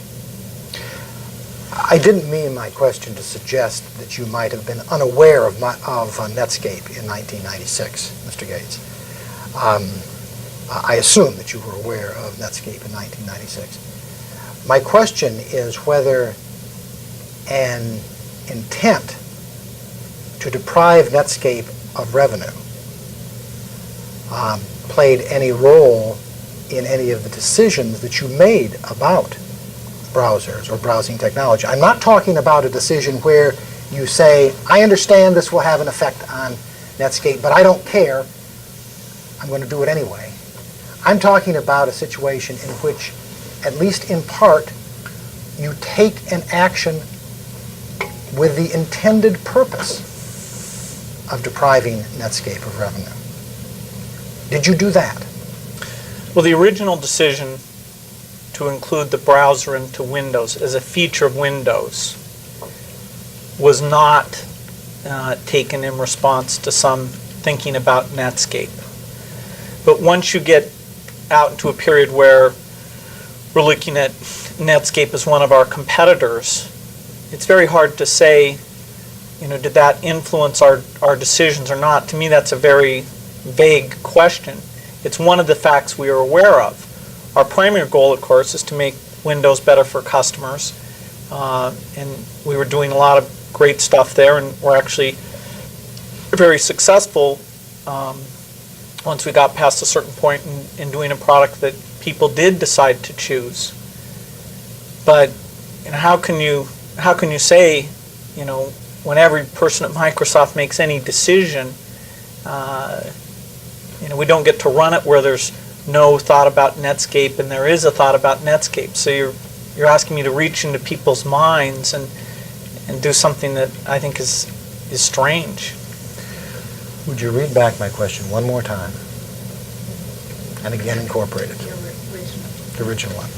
I didn't mean my question to suggest that you might have been unaware of Netscape in 1996, Mr. Gates. I assume that you were aware of Netscape in 1996. My question is whether an intent to deprive Netscape of revenue played any role in any of the decisions that you made about browsers or browsing technology. I'm not talking about a decision where you say, I understand this will have an effect on Netscape, but I don't care. I'm going to do it anyway. I'm talking about a situation in which, at least in part, you take an action with the intended purpose of depriving Netscape of revenue. Did you do that? Well, the original decision to include the browser into Windows as a feature of Windows was not taken in response to some thinking about Netscape. But once you get out into a period where we're looking at Netscape as one of our competitors, it's very hard to say, did that influence our decisions or not? To me, that's a very vague question. It's one of the facts we are aware of. Our primary goal, of course, is to make Windows better for customers. And we were doing a lot of great stuff there, and we're actually very successful once we got past a certain point in doing a product that people did decide to choose. But how can you say, when every person at Microsoft makes any decision, we don't get to run it where there's no thought about Netscape and there is a thought about Netscape. So you're asking me to reach into people's minds and do something that I think is strange. Would you read back my question one more time? And again incorporate it. The original one.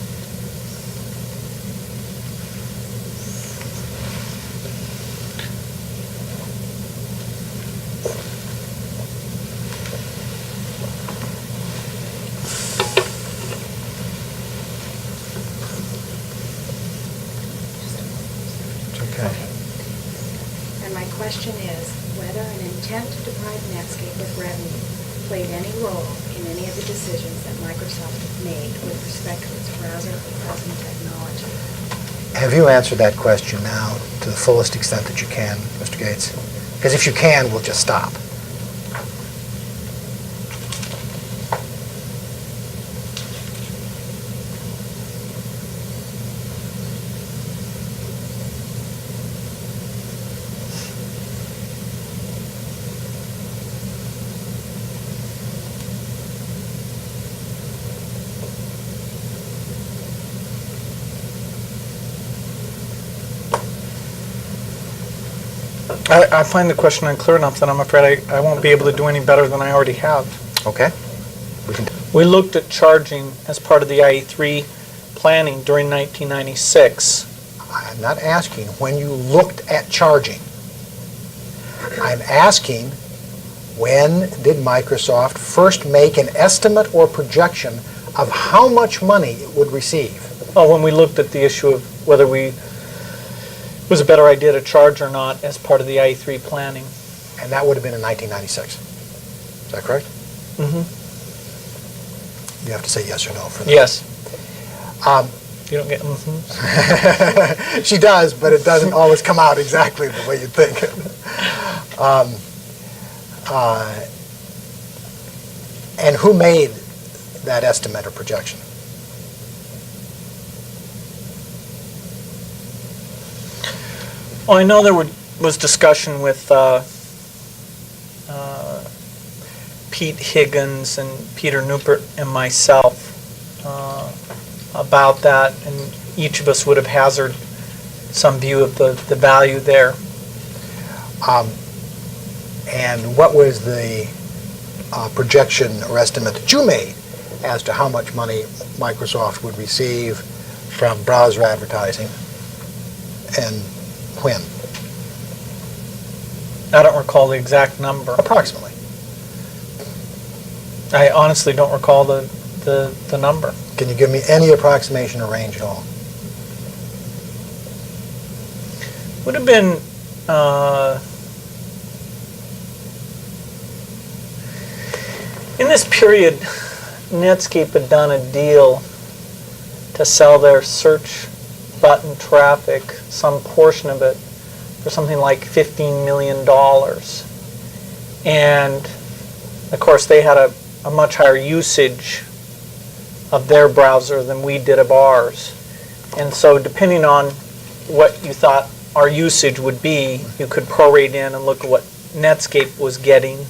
And my question is whether an intent to deprive Netscape of revenue played any role in any of the decisions that Microsoft made with respect to its browser or browsing technology. Have you answered that question now to the fullest extent that you can, Mr. Gates? Because if you can, we'll just stop. I find the question unclear enough that I'm afraid I won't be able to do any better than I already have. Okay. We looked at charging as part of the IE3 planning during 1996. I'm not asking when you looked at charging. I'm asking when did Microsoft first make an estimate or projection of how much money it would receive? Oh, when we looked at the issue of whether it was a better idea to charge or not as part of the IE3 planning. And that would have been in 1996. Is that correct? Mm-hmm. You have to say yes or no for that. Yes. You don't get mm-hmm. She does, but it doesn't always come out exactly the way you'd think. And who made that estimate or projection? Well, I know there was discussion with Pete Higgins and Peter Newport and myself about that, and each of us would have hazarded some view of the value there. And what was the projection or estimate that you made as to how much money Microsoft would receive from browser advertising, and when? I don't recall the exact number. Approximately. I honestly don't recall the number. Can you give me any approximation or range at all? Would have been in this period, Netscape had done a deal to sell their search button traffic, some portion of it, for something like $15 million. And of course, they had a much higher usage of their browser than we did of ours. And so depending on what you thought our usage would be, you could prorate in and look at what Netscape was getting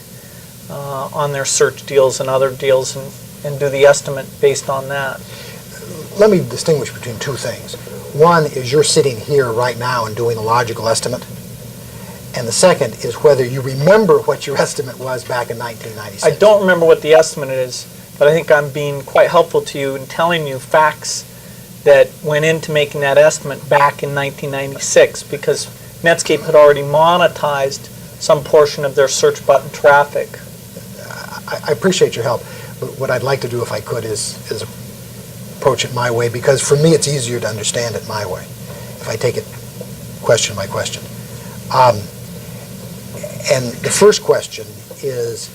on their search deals and other deals, and do the estimate based on that. Let me distinguish between two things. One is you're sitting here right now and doing a logical estimate. And the second is whether you remember what your estimate was back in 1996. I don't remember what the estimate is, but I think I'm being quite helpful to you in telling you facts that went into making that estimate back in 1996, because Netscape had already monetized some portion of their search button traffic. I appreciate your help, but what I'd like to do, if I could, is approach it my way, because for me it's easier to understand it my way, if I take it question by question. And the first question is,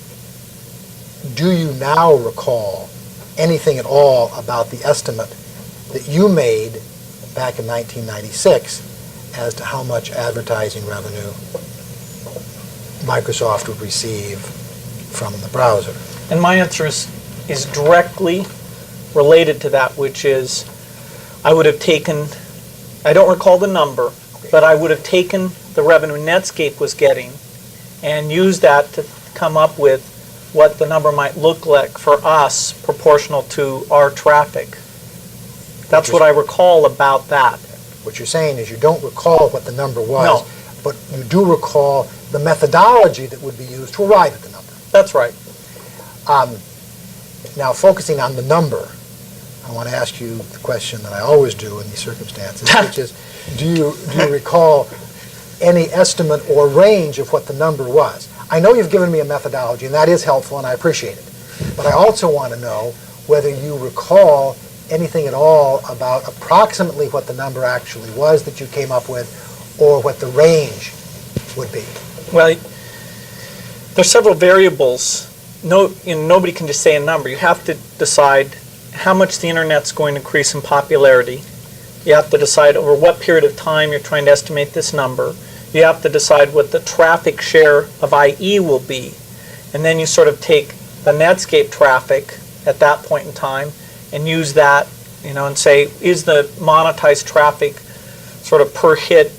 do you now recall anything at all about the estimate that you made back in 1996 as to how much advertising revenue Microsoft would receive from the browser? And my answer is directly related to that, which is I would have taken, I don't recall the number, but I would have taken the revenue Netscape was getting and used that to come up with what the number might look like for us proportional to our traffic. That's what I recall about that. What you're saying is you don't recall what the number was, No. but you do recall the methodology that would be used to arrive at the number. That's right. Now, focusing on the number, I want to ask you the question that I always do in these circumstances, which is, do you recall any estimate or range of what the number was? I know you've given me a methodology, and that is helpful, and I appreciate it. But I also want to know whether you recall anything at all about approximately what the number actually was that you came up with, or what the range would be. Well, there's several variables. Nobody can just say a number. You have to decide how much the internet's going to increase in popularity. You have to decide over what period of time you're trying to estimate this number. You have to decide what the traffic share of IE will be. And then you sort of take the Netscape traffic at that point in time and use that, and say, is the monetized traffic sort of per hit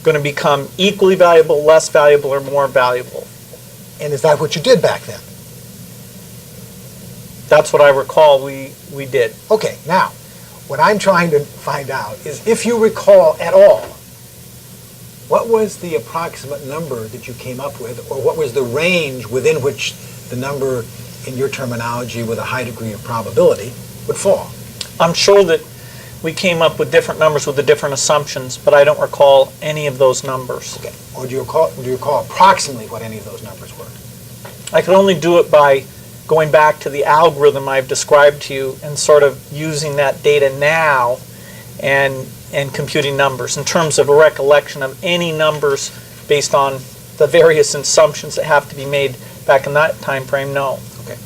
going to become equally valuable, less valuable, or more valuable? And is that what you did back then? That's what I recall we did. Okay, now, what I'm trying to find out is if you recall at all, what was the approximate number that you came up with, or what was the range within which the number, in your terminology, with a high degree of probability, would fall? I'm sure that we came up with different numbers with the different assumptions, but I don't recall any of those numbers. Okay, or do you recall approximately what any of those numbers were? I could only do it by going back to the algorithm I've described to you and sort of using that data now and computing numbers in terms of a recollection of any numbers based on the various assumptions that have to be made back in that time frame. No. Okay.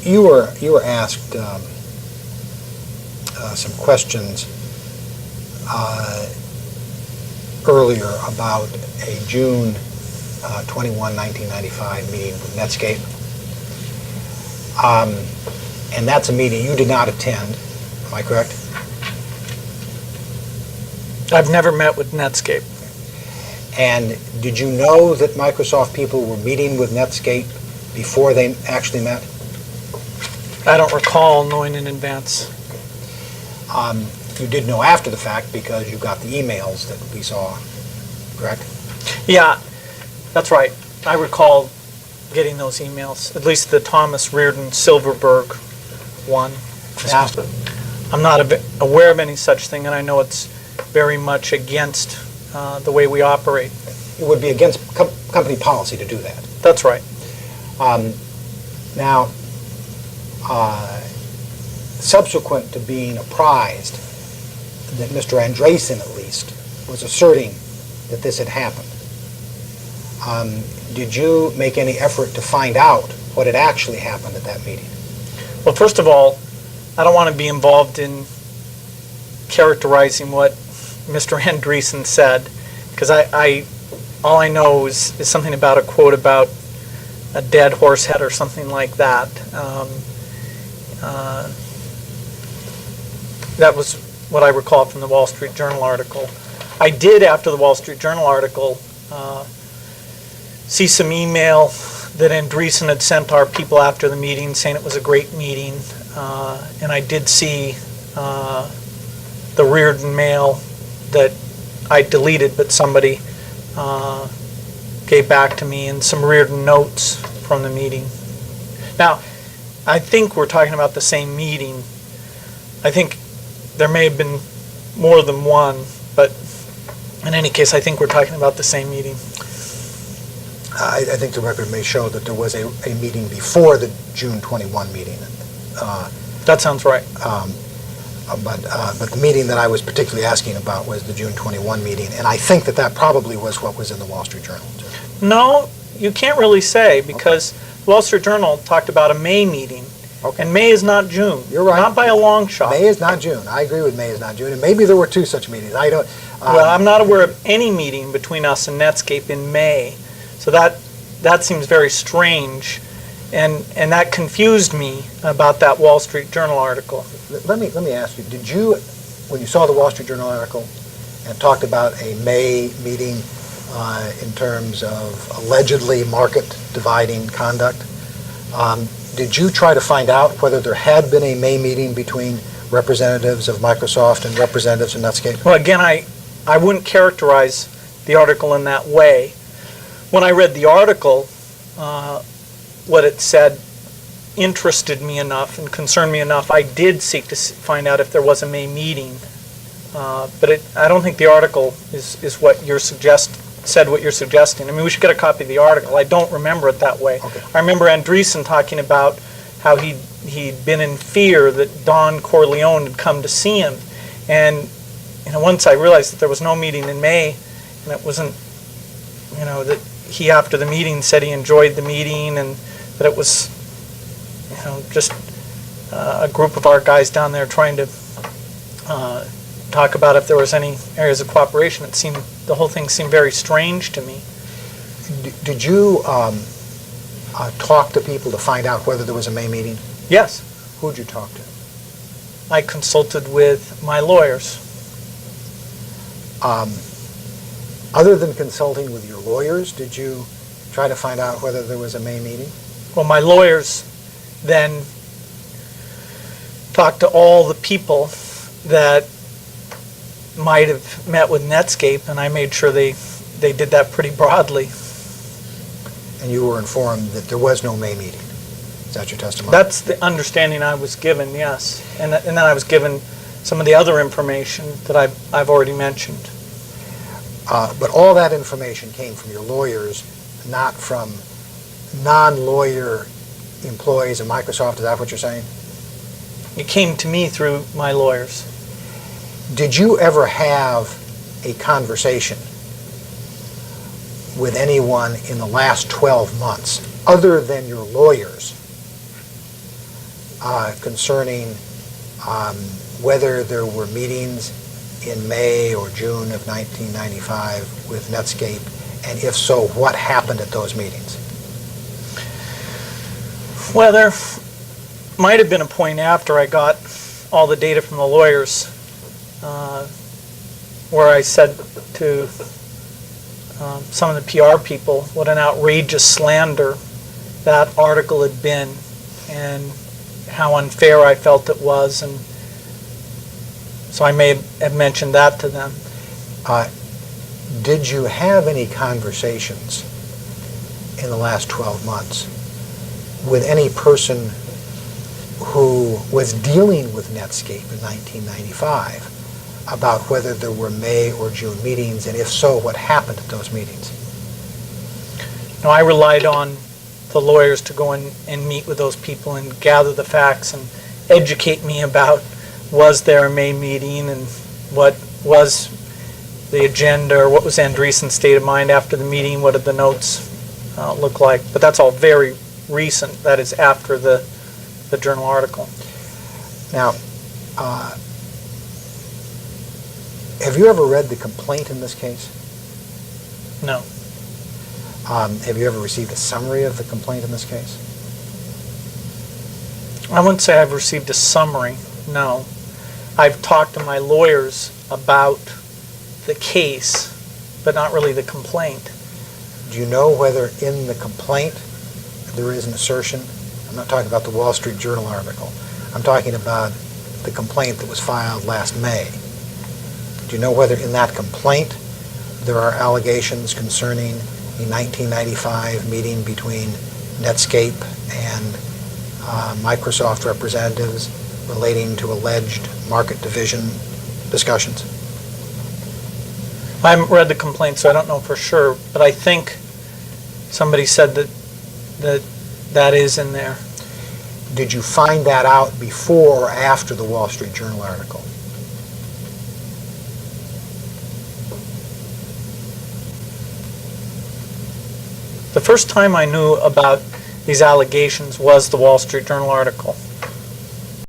You were asked some questions earlier about a June 21, 1995 meeting with Netscape. And that's a meeting you did not attend, am I correct? I've never met with Netscape. And did you know that Microsoft people were meeting with Netscape before they actually met? I don't recall knowing in advance. You did know after the fact because you got the emails that we saw, correct? Yeah, that's right. I recall getting those emails, at least the Thomas Reardon Silverberg one. Now, I'm not aware of any such thing, and I know it's very much against the way we operate. it would be against company policy to do that. That's right. Now, subsequent to being apprised that Mr. Andreessen, at least, was asserting that this had happened, did you make any effort to find out what had actually happened at that meeting? Well, first of all, I don't want to be involved in characterizing what Mr. Andreessen said, because all I know is something about a quote about a dead horse head or something like that. That was what I recall from the Wall Street Journal article. I did, after the Wall Street Journal article, see some email that Andreessen had sent our people after the meeting saying it was a great meeting. And I did see the Reardon mail that I deleted, but somebody gave back to me, and some Reardon notes from the meeting. Now, I think we're talking about the same meeting. I think there may have been more than one, but in any case, I think we're talking about the same meeting. I think the record may show that there was a meeting before the June 21 meeting. That sounds right. But the meeting that I was particularly asking about was the June 21 meeting, and I think that probably was what was in the Wall Street Journal. No, you can't really say, because the Wall Street Journal talked about a May meeting, and May is not June. You're right. Not by a long shot. May is not June. I agree with May is not June, and maybe there were two such meetings. I don't. Well, I'm not aware of any meeting between us and Netscape in May, so that seems very strange, and that confused me about that Wall Street Journal article. Let me ask you: did you, when you saw the Wall Street Journal article and talked about a May meeting in terms of allegedly market dividing conduct, did you try to find out whether there had been a May meeting between representatives of Microsoft and representatives of Netscape? Well, again, I wouldn't characterize the article in that way. When I read the article, what it said interested me enough and concerned me enough. I did seek to find out if there was a May meeting, but I don't think the article is what you're said what you're suggesting. I mean, we should get a copy of the article. I don't remember it that way. Okay. I remember Andreessen talking about how he'd been in fear that Don Corleone had come to see him, and once I realized that there was no meeting in May, and it wasn't, that he after the meeting said he enjoyed the meeting, and that it was, just a group of our guys down there trying to talk about if there was any areas of cooperation. The whole thing seemed very strange to me. Did you talk to people to find out whether there was a May meeting? Yes, Who did you talk to? I consulted with my lawyers. Other than consulting with your lawyers, did you try to find out whether there was a May meeting? Well, my lawyers then talked to all the people that might have met with Netscape, and I made sure they did that pretty broadly. And you were informed that there was no May meeting. Is that your testimony? That's the understanding I was given, yes. And then I was given some of the other information that I've already mentioned. But all that information came from your lawyers, not from non-lawyer employees of Microsoft. Is that what you're saying? It came to me through my lawyers. Did you ever have a conversation with anyone in the last 12 months, other than your lawyers, concerning whether there were meetings in May or June of 1995 with Netscape, and if so, what happened at those meetings? Well, might have been a point after I got all the data from the lawyers, where I said to some of the PR people what an outrageous slander that article had been and how unfair I felt it was, and so I may have mentioned that to them. Did you have any conversations in the last 12 months with any person who was dealing with Netscape in 1995 about whether there were May or June meetings, and if so, what happened at those meetings? No, I relied on the lawyers to go in and meet with those people and gather the facts and educate me about, was there a May meeting and what was the agenda, or what was Andreessen's state of mind after the meeting, what did the notes look like. But that's all very recent. That is after the journal article. Now, have you ever read the complaint in this case? No. Have you ever received a summary of the complaint in this case? I wouldn't say I've received a summary, no. I've talked to my lawyers about the case, but not really the complaint. Do you know whether in the complaint there is an assertion? I'm not talking about the Wall Street Journal article. I'm talking about the complaint that was filed last May. Do you know whether in that complaint there are allegations concerning a 1995 meeting between Netscape and Microsoft representatives relating to alleged market division discussions? I haven't read the complaint, so I don't know for sure, but I think somebody said that is in there. Did you find that out before or after the Wall Street Journal article? The first time I knew about these allegations was the Wall Street Journal article.